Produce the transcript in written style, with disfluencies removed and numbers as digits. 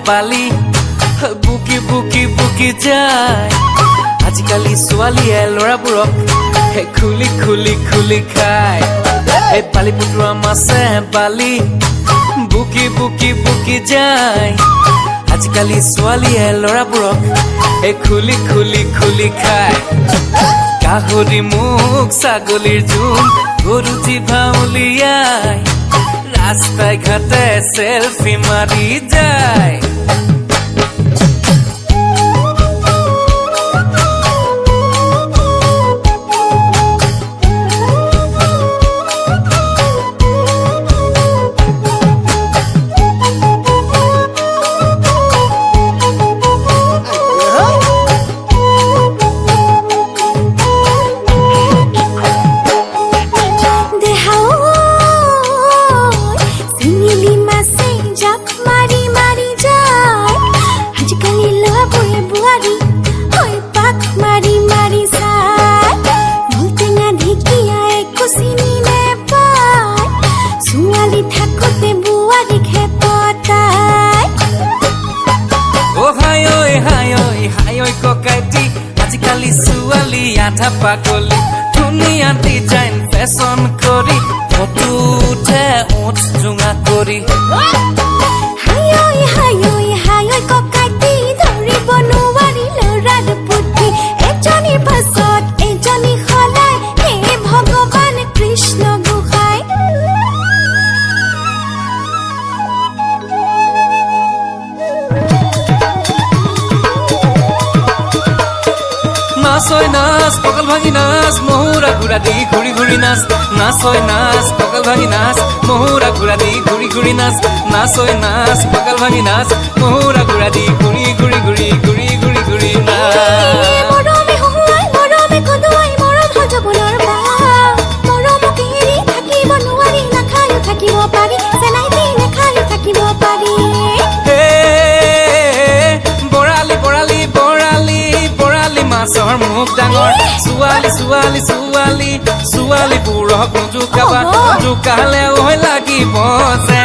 বালি বুকি বুকি বুকি যায় আজিকালি ছোৱালীয়ে ল'ৰাবোৰক খুলি খুলি খুলি খায় এই পালি পুতৰা মাছে বালি বুকি বুকি বুকি যায় আজিকালি ছোৱালীয়ে ল'ৰাবোৰক খুলি খুলি খুলি খায় গাহৰি মুখ ছাগলীৰ জোল গৰু জিভা উলিয়াই ৰাস্তাই ঘাটে চেলফি মাৰি যায় আজিকালি ছোৱালী আধা পাগলী ধুনীয়া ডিজাইন ফেশ্বন কৰি ফটো উঠে ওঠ জোঙা কৰি এজনী পাছত এজনী সলাই হে ভগৱান কৃষ্ণ গোসাঁই নাচ হয় নাচ পগল ভাঙি নাচ মহুৰা ঘূৰা দি ঘূৰি ঘূৰি নাচ নাচ হয় নাচ পগল ভাঙি নাচ মহুৰা ঘূৰা দি ঘূৰি ঘূৰি নাচ নাচ হয় নাচ পগল ভাঙি নাচ মহুৰা ঘূৰা দি ঘূৰি ঘূৰি ঘূৰি ঘূৰি ঘূৰি ঘূৰি নাচ মাছৰ মুখ ডাঙৰ ছোৱালী ছোৱালী ছোৱালী ছোৱালী বুঢ়ক জোকাবা জোকালে ঐ লাগিব যে